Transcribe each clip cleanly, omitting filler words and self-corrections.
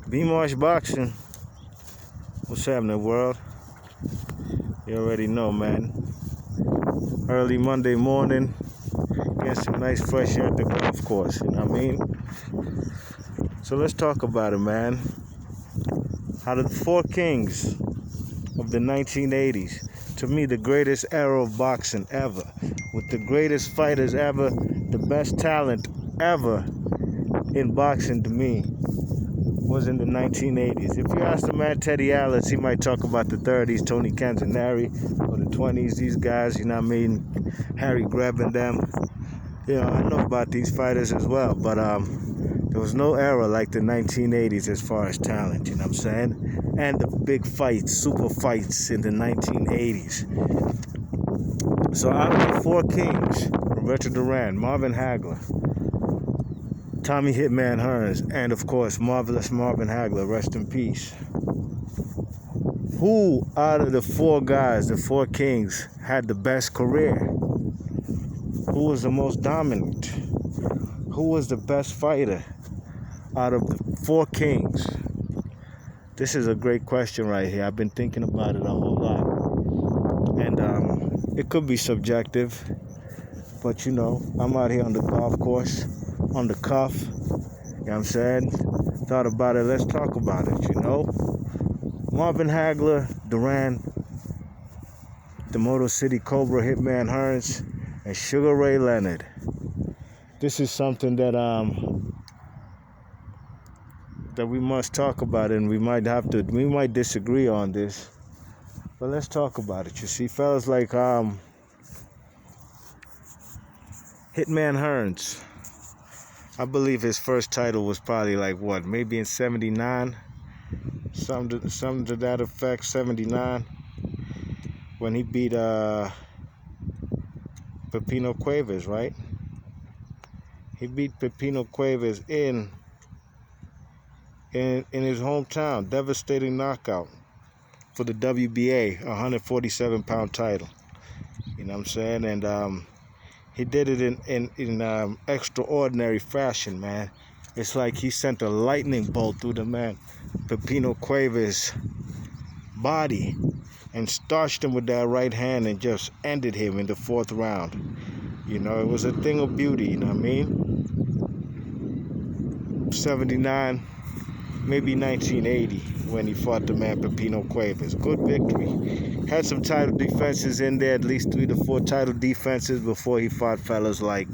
B-Marsh Boxing. What's happening, world? You already know, man. Early Monday morning, getting some nice fresh air at the golf course, you know what I mean? So let's talk about it, man. Out of the four kings of the 1980s, to me, the greatest era of boxing ever, with the greatest fighters ever, the best talent ever in boxing to me, was in the 1980s. If you ask the man Teddy Atlas, he might talk about the 30s, Tony Canzaneri, or the 20s, these guys, you know what I mean, Harry Greb and them. You know, I know about these fighters as well, but there was no era like the 1980s as far as talent, you know what I'm saying? And the big fights, super fights in the 1980s. So out of the four kings, Roberto Duran, Marvin Hagler, Tommy Hitman Hearns, and of course, Marvelous Marvin Hagler, rest in peace. Who out of the four guys, the four kings, had the best career? Who was the most dominant? Who was the best fighter out of the four kings? This is a great question right here. I've been thinking about it a whole lot. And it could be subjective, but you know, I'm out here on the golf course, on the cuff, you know what I'm saying? Thought about it, let's talk about it, you know? Marvin Hagler, Duran, the Motor City Cobra, Hitman Hearns, and Sugar Ray Leonard. This is something that we must talk about, and we might disagree on this, but let's talk about it. You see, fellas like Hitman Hearns, I believe his first title was probably like what, maybe in 79, something to that effect, 79, when he beat Pepino Cuevas, right? He beat Pepino Cuevas in his hometown, devastating knockout for the WBA 147-pound title. You know what I'm saying? And he did it in extraordinary fashion, man. It's like he sent a lightning bolt through the man Pepino Cuevas' body and starched him with that right hand and just ended him in the fourth round. You know, it was a thing of beauty, you know what I mean? 79, maybe 1980, when he fought the man Pepino Cuevas. Good victory. Had some title defenses in there, at least 3 to 4 title defenses before he fought fellas like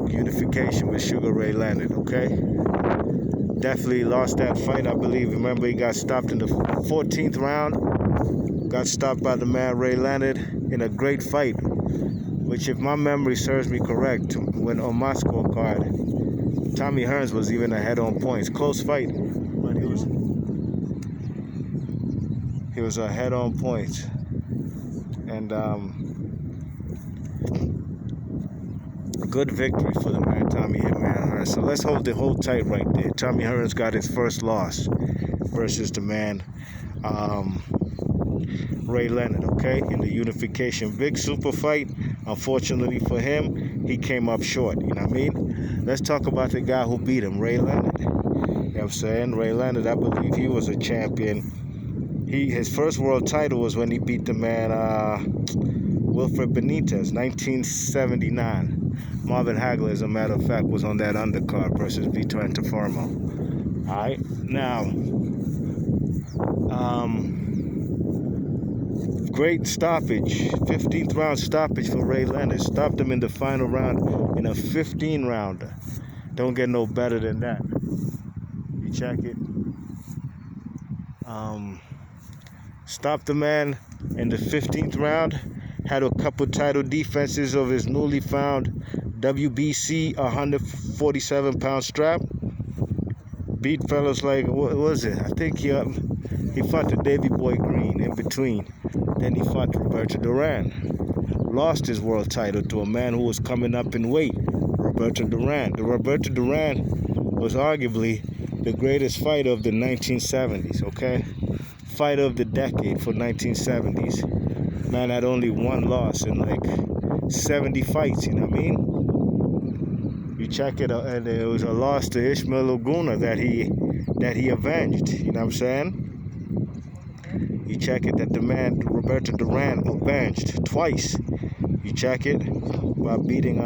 Unification with Sugar Ray Leonard, okay? Definitely lost that fight, I believe. Remember, he got stopped in the 14th round. Got stopped by the man Ray Leonard in a great fight, which, if my memory serves me correct, when on my scorecard, Tommy Hearns was even ahead on points. Close fight, but he was ahead on points. And good victory for the man Tommy Hitman Hearns. So let's hold tight right there. Tommy Hearns got his first loss versus the man Ray Leonard, okay, in the unification. Big super fight. Unfortunately for him, he came up short, you know what I mean? Let's talk about the guy who beat him, Ray Leonard. You know what I'm saying? Ray Leonard, I believe he was a champion. His first world title was when he beat the man Wilfred Benitez, 1979. Marvin Hagler, as a matter of fact, was on that undercard versus Vitor Antuofermo. All right, now, great stoppage, 15th round stoppage for Ray Leonard. Stopped him in the final round in a 15-rounder. Don't get no better than that. You check it. Stopped the man in the 15th round. Had a couple title defenses of his newly found WBC 147-pound strap. Beat fellas like, what was it? I think he fought the Davy Boy Green in between. Then he fought Roberto Duran. Lost his world title to a man who was coming up in weight, Roberto Duran. The Roberto Duran was arguably the greatest fighter of the 1970s, okay? Fighter of the decade for 1970s. Man had only one loss in like 70 fights, you know what I mean? You check it, and it was a loss to Ishmael Laguna that he avenged. You know what I'm saying? You check it, that the man Roberto Duran avenged twice. You check it by beating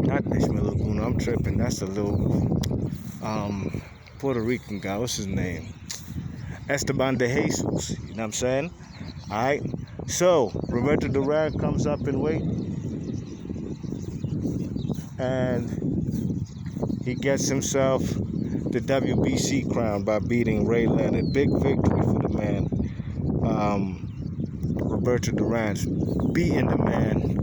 not Ishmael Laguna. I'm tripping. That's a little Puerto Rican guy. What's his name? Esteban de Jesus. You know what I'm saying? All right. So Roberto Duran comes up in weight, and he gets himself the WBC crown by beating Ray Leonard. Big victory for the man. Roberto Duran's beating the man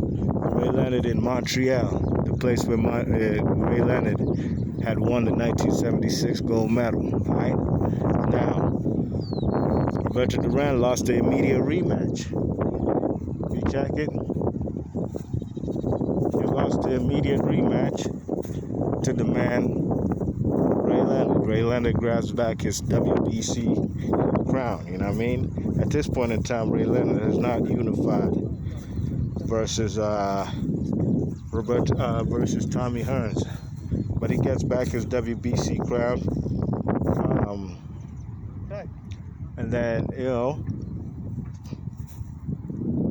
Ray Leonard in Montreal, the place where Ray Leonard had won the 1976 gold medal. All right. Now, Roberto Duran lost the immediate rematch. You check it. He lost the immediate rematch to the man Ray Leonard. Ray Leonard grabs back his WBC crown. You know what I mean? At this point in time, Ray Leonard is not unified versus versus Tommy Hearns, but he gets back his WBC crown. And then,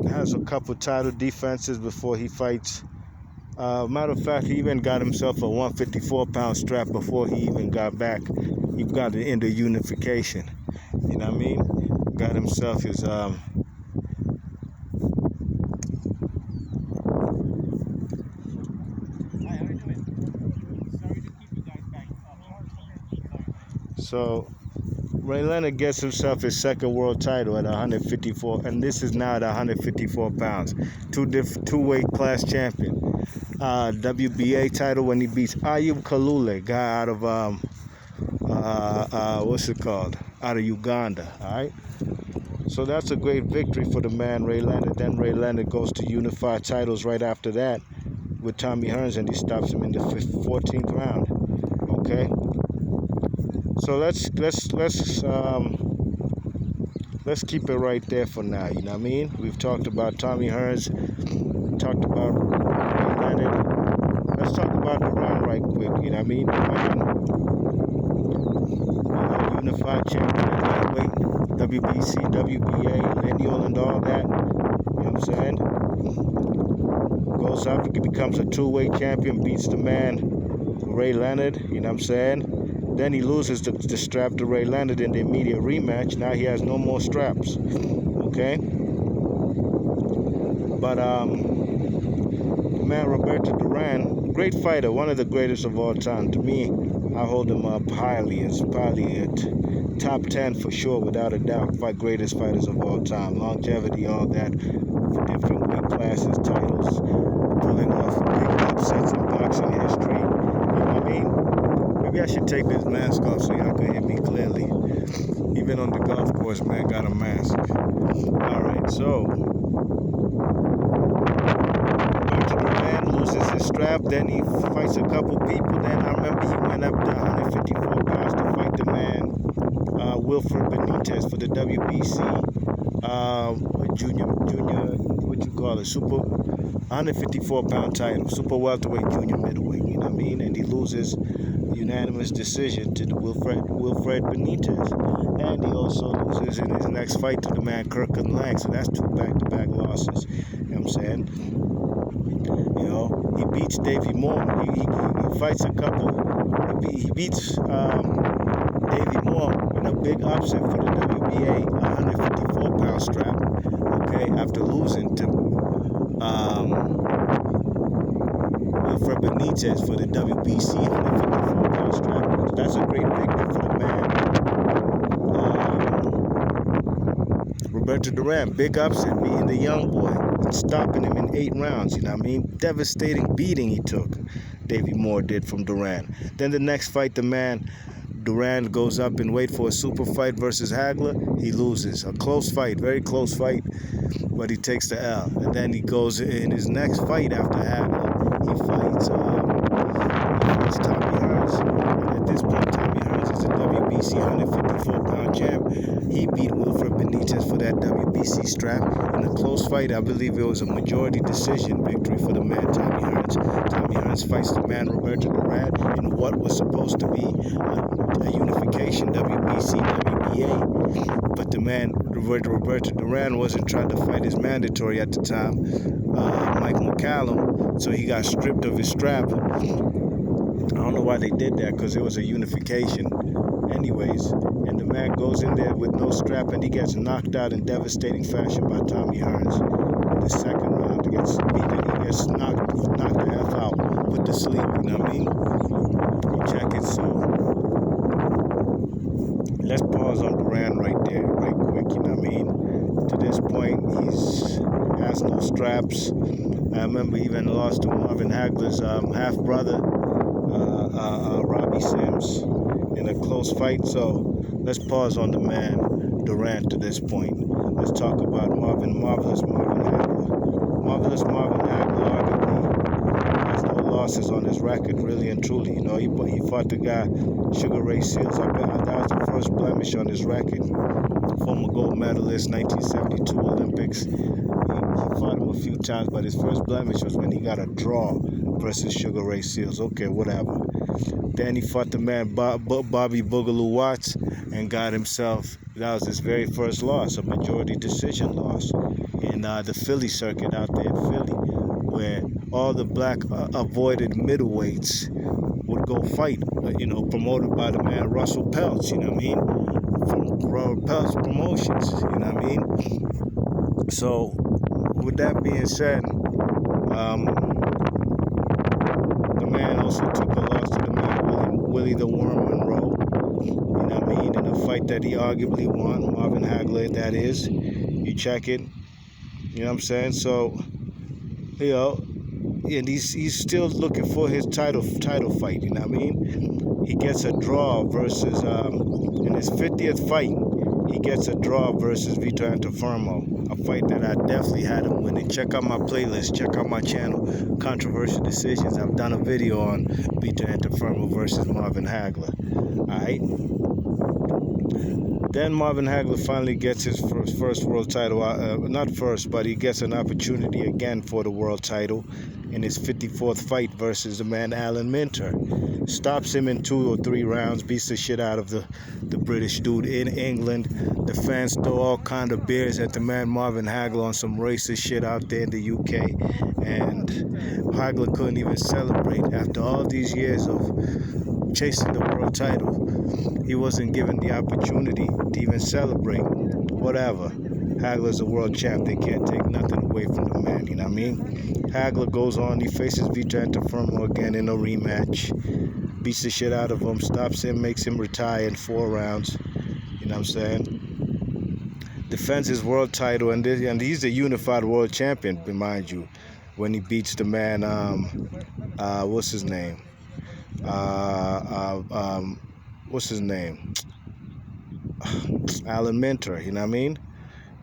has a couple title defenses before he fights. Matter of fact, he even got himself a 154-pound strap before he even got back. He got into unification. You know what I mean? Got himself his So Ray Leonard gets himself his second world title at 154, and this is now at 154 pounds. Two-weight class champion. WBA title when he beats Ayub Kalule, guy out of out of Uganda. All right. So that's a great victory for the man Ray Leonard. Then Ray Leonard goes to unify titles right after that with Tommy Hearns, and he stops him in the 14th round. Okay. So let's keep it right there for now. You know what I mean? We've talked about Tommy Hearns, talked about Ray Leonard. Let's talk about Duran right quick. You know what I mean? Unified champion at lightweight, WBC, WBA, lineal, and all that. You know what I'm saying? Goes up, he becomes a two-weight champion, beats the man Ray Leonard. You know what I'm saying? Then he loses the strap to Ray Leonard in the immediate rematch. Now he has no more straps. Okay? But the man Roberto Duran, great fighter, one of the greatest of all time. To me, I hold him up highly. It's probably at top 10 for sure, without a doubt. Greatest fighters of all time. Longevity, all that, for different weight classes, titles, pulling off big upsets in boxing history. You know what I mean? Maybe I should take this mask off so y'all can hear me clearly. Even on the golf course, man, got a mask. Alright, so Roberto Duran loses his strap, then he fights a couple people. Then I remember he went up to 154 pounds to fight the man Wilfred Benitez for the WBC junior, what you call it, super 154-pound title, super welterweight, junior middleweight. You know what I mean? And he loses unanimous decision to the Wilfred Benitez, and he also loses in his next fight to the man Kirkland Lang. So that's two back-to-back losses. You know what I'm saying? You know, he beats Davey Moore. He fights a couple. He beats Davey Moore in a big upset for the WBA 154-pound strap. Okay, after losing to Wilfred Benitez for the WBC 154-pound strap. So that's a great victory for the man Roberto Duran. Big upset, beating the young boy, stopping him in 8 rounds. You know what I mean? Devastating beating he took. Davey Moore did from Duran. Then the next fight, the man Duran goes up and wait for a super fight versus Hagler. He loses. A close fight, very close fight, but he takes the L. And then he goes in his next fight after Hagler. He fights Tommy Hearns. And at this point, Tommy Hearns is a WBC 154-pound champ. He beat Wilfred Benitez for that WBC strap in a close fight. I believe it was a majority decision victory for the man Tommy Hearns. Tommy Hearns fights the man Roberto Duran in what was supposed to be a unification WBC, WBA. But the man Roberto Duran wasn't trying to fight his mandatory at the time, Mike McCallum, so he got stripped of his strap. I don't know why they did that, because it was a unification anyways. And the man goes in there with no strap, and he gets knocked out in devastating fashion by Tommy Hearns in the second round. He gets knocked the F out, put to sleep, you know what I mean? You check it, so let's pause on Duran right there, right quick, you know what I mean? To this point, has no straps. I remember he even lost to Marvin Hagler's half-brother, Robbie Sims, in a close fight. So let's pause on the man Duran to this point. Let's talk about Marvelous Marvin Hagler. Marvelous Marvin Hagler arguably has no losses on his record, really and truly. You know, he fought the guy Sugar Ray Seals. I bet that was the first blemish on his record. Former gold medalist, 1972 Olympics. He fought him a few times, but his first blemish was when he got a draw versus Sugar Ray Seals. Okay, whatever. Then he fought the man Bobby Boogaloo Watts and got himself, that was his very first loss, a majority decision loss in the Philly circuit out there in Philly, where all the black avoided middleweights would go fight, you know, promoted by the man Russell Peltz, you know what I mean, from Peltz Promotions, you know what I mean. So with that being said, the man also took a loss to the man Willie the Worm Monroe, you know what I mean, in a fight that he arguably won, Marvin Hagler, that is. You check it, you know what I'm saying? So, you know, and he's still looking for his title fight, you know what I mean? He gets a draw versus, in his 50th fight, he gets a draw versus Vitor Antuofermo, a fight that I definitely had him winning. Check out my playlist, check out my channel, Controversial Decisions. I've done a video on Vitor Antuofermo versus Marvin Hagler. Alright? Then Marvin Hagler finally gets his first world title, not first, but he gets an opportunity again for the world title in his 54th fight versus the man Alan Minter. Stops him in 2 or 3 rounds, beats the shit out of the British dude in England. The fans throw all kind of beers at the man Marvin Hagler on some racist shit out there in the UK. And Hagler couldn't even celebrate. After all these years of chasing the world title, he wasn't given the opportunity to even celebrate. Whatever. Hagler's a world champ. They can't take nothing away from the man, you know what I mean? Hagler goes on. He faces Vitor Antuofermo again in a rematch. Beats the shit out of him. Stops him. Makes him retire in 4 rounds. You know what I'm saying? Defends his world title. And he's the unified world champion, mind you, when he beats the man, what's his name? What's his name? Alan Minter, you know what I mean?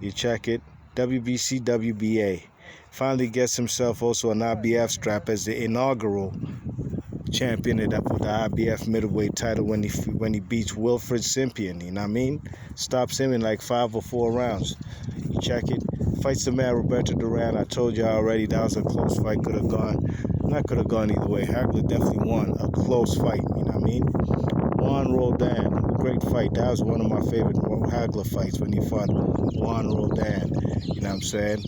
You check it. WBC, WBA. Finally gets himself also an IBF strap as the inaugural champion of the IBF middleweight title when he beats Wilfred Simpian, you know what I mean? Stops him in like 5 or 4 rounds. You check it. Fights the man Roberto Duran. I told you already that was a close fight. Could have gone either way. Hagler definitely won a close fight, you know what I mean? Juan Roldan, great fight. That was one of my favorite Hagler fights when he fought Juan Roldan, you know what I'm saying?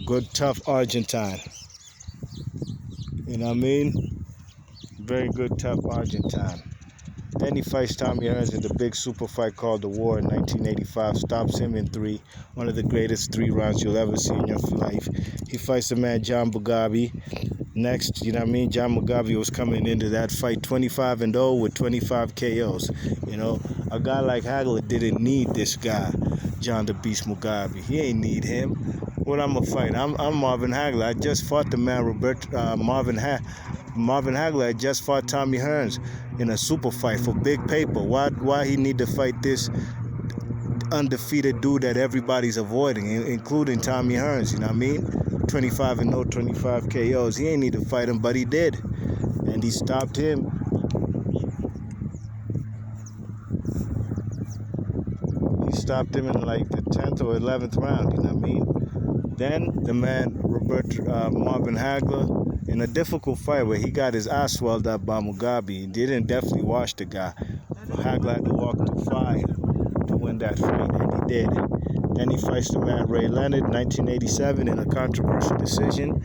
Good, tough Argentine, you know what I mean? Very good, tough Argentine. Then he fights Tommy Hearns in the big super fight called The War in 1985. Stops him in 3. One of the greatest 3 rounds you'll ever see in your life. He fights the man John Mugabe next, you know what I mean? John Mugabe was coming into that fight 25-0 with 25 KOs. You know, a guy like Hagler didn't need this guy, John the Beast Mugabe. He ain't need him. What I'm gonna fight? I'm Marvin Hagler. I just fought the man Marvin Hagler had just fought Tommy Hearns in a super fight for big paper. Why he need to fight this undefeated dude that everybody's avoiding, including Tommy Hearns, you know what I mean? 25-0, 25 KOs. He ain't need to fight him, but he did. And he stopped him. He stopped him in like the 10th or 11th round, you know what I mean? Then the man Marvin Hagler, in a difficult fight where he got his eye swelled up by Mugabe. He didn't definitely wash the guy. Hagler had to walk through fire to win that fight, and he did. Then he fights the man Ray Leonard, 1987, in a controversial decision.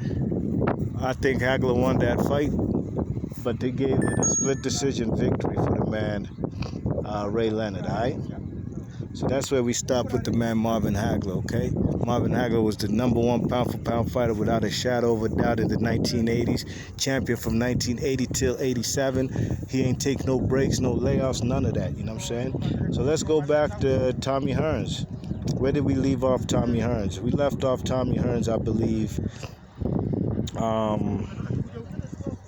I think Hagler won that fight, but they gave it a split decision victory for the man Ray Leonard, all right? So that's where we stop with the man Marvin Hagler, okay? Marvin Hagler was the #1 pound-for-pound fighter without a shadow of a doubt in the 1980s. Champion from 1980 till 87. He ain't take no breaks, no layoffs, none of that, you know what I'm saying? So let's go back to Tommy Hearns. Where did we leave off Tommy Hearns? We left off Tommy Hearns, I believe.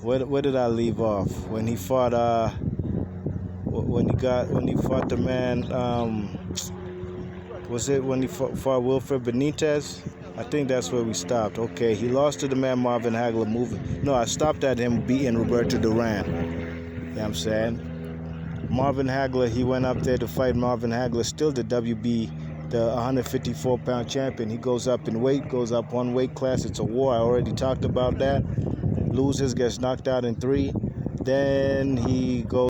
Where did I leave off? When he fought when he fought the man, was it when he fought Wilfred Benitez? I think that's where we stopped. Okay, he lost to the man Marvin Hagler No, I stopped at him beating Roberto Duran. You know what I'm saying? Marvin Hagler, he went up there to fight Marvin Hagler, still the WB, the 154-pound champion. He goes up in weight, goes up one weight class. It's a war. I already talked about that. Loses, gets knocked out in 3. Then he goes